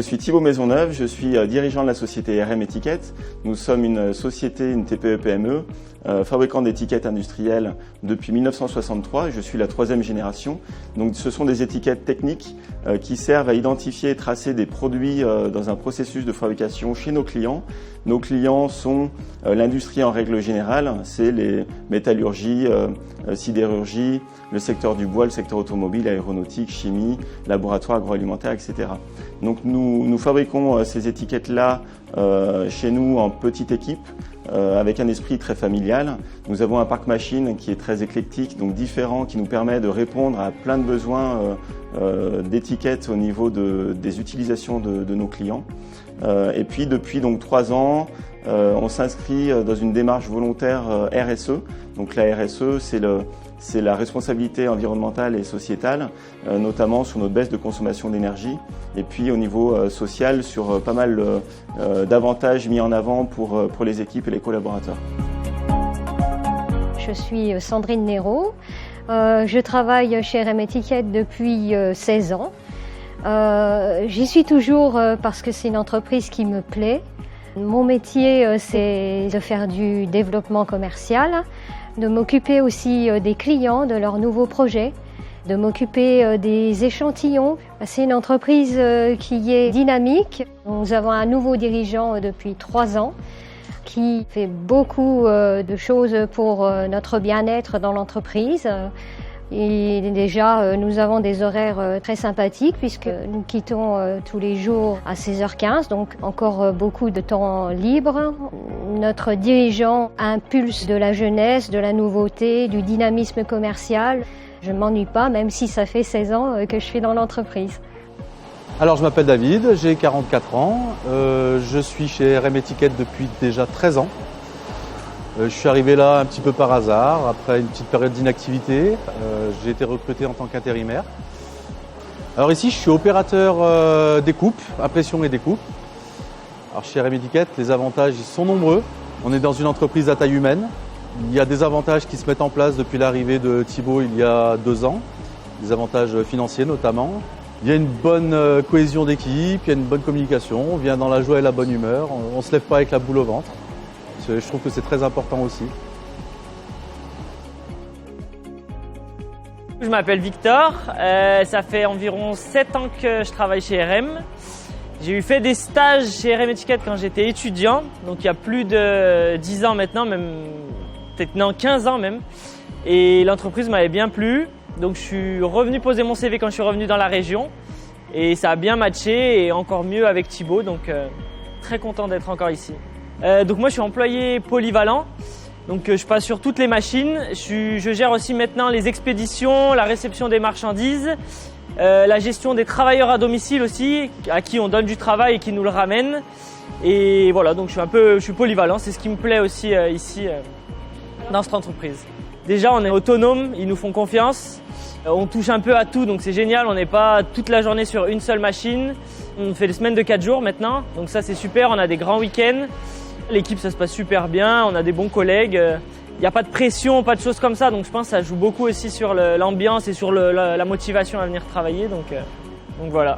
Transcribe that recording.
suis Thibaut Maisonneuve, je suis dirigeant de la société RM Étiquette. Nous sommes une société, une TPE-PME, fabricant d'étiquettes industrielles depuis 1963. Je suis la 3e génération. Donc ce sont des étiquettes techniques qui servent à identifier et tracer des produits dans un processus de fabrication chez nos clients. Nos clients sont l'industrie en règle générale, c'est les métallurgies, sidérurgie, le secteur du bois, le secteur automobile, aéronautique, chimie, laboratoire agroalimentaire, etc. Donc nous fabriquons ces étiquettes-là chez nous en petite équipe, avec un esprit très familial. Nous avons un parc machine qui est très éclectique, donc différent, qui nous permet de répondre à plein de besoins d'étiquettes au niveau des utilisations de nos clients. Et puis depuis donc 3 ans, on s'inscrit dans une démarche volontaire RSE. Donc la RSE, c'est la responsabilité environnementale et sociétale, notamment sur notre baisse de consommation d'énergie, et puis au niveau social sur pas mal d'avantages mis en avant pour les équipes et les collaborateurs. Je suis Sandrine Néraud, je travaille chez RM Étiquette depuis 16 ans. J'y suis toujours parce que c'est une entreprise qui me plaît. Mon métier, c'est de faire du développement commercial, de m'occuper aussi des clients, de leurs nouveaux projets, de m'occuper des échantillons. C'est une entreprise qui est dynamique. Nous avons un nouveau dirigeant depuis 3 ans qui fait beaucoup de choses pour notre bien-être dans l'entreprise. Et déjà, nous avons des horaires très sympathiques puisque nous quittons tous les jours à 16h15, donc encore beaucoup de temps libre. Notre dirigeant impulse de la jeunesse, de la nouveauté, du dynamisme commercial. Je ne m'ennuie pas, même si ça fait 16 ans que je suis dans l'entreprise. Alors, je m'appelle David, j'ai 44 ans. Je suis chez RM Étiquette depuis déjà 13 ans. Je suis arrivé là un petit peu par hasard, après une petite période d'inactivité. J'ai été recruté en tant qu'intérimaire. Alors ici, je suis opérateur découpe, impression et découpe. Alors chez RM Étiquette, les avantages ils sont nombreux. On est dans une entreprise à taille humaine. Il y a des avantages qui se mettent en place depuis l'arrivée de Thibaut il y a 2 ans. Des avantages financiers notamment. Il y a une bonne cohésion d'équipe, il y a une bonne communication. On vient dans la joie et la bonne humeur. On ne se lève pas avec la boule au ventre. Je trouve que c'est très important aussi. Je m'appelle Victor, ça fait environ 7 ans que je travaille chez RM. J'ai fait des stages chez RM Étiquette quand j'étais étudiant, donc il y a plus de 10 ans maintenant, même peut-être non 15 ans même. Et l'entreprise m'avait bien plu, donc je suis revenu poser mon CV quand je suis revenu dans la région. Et ça a bien matché et encore mieux avec Thibaut, donc très content d'être encore ici. Donc moi je suis employé polyvalent, donc je passe sur toutes les machines. Je gère aussi maintenant les expéditions, la réception des marchandises, la gestion des travailleurs à domicile aussi, à qui on donne du travail et qui nous le ramènent. Et voilà, donc je suis polyvalent, c'est ce qui me plaît aussi ici dans cette entreprise. Déjà on est autonome, ils nous font confiance, on touche un peu à tout, donc c'est génial, on n'est pas toute la journée sur une seule machine. On fait des semaines de 4 jours maintenant, donc ça c'est super, on a des grands week-ends. L'équipe, ça se passe super bien, on a des bons collègues, il n'y a pas de pression, pas de choses comme ça, donc je pense que ça joue beaucoup aussi sur l'ambiance et sur la motivation à venir travailler, donc voilà.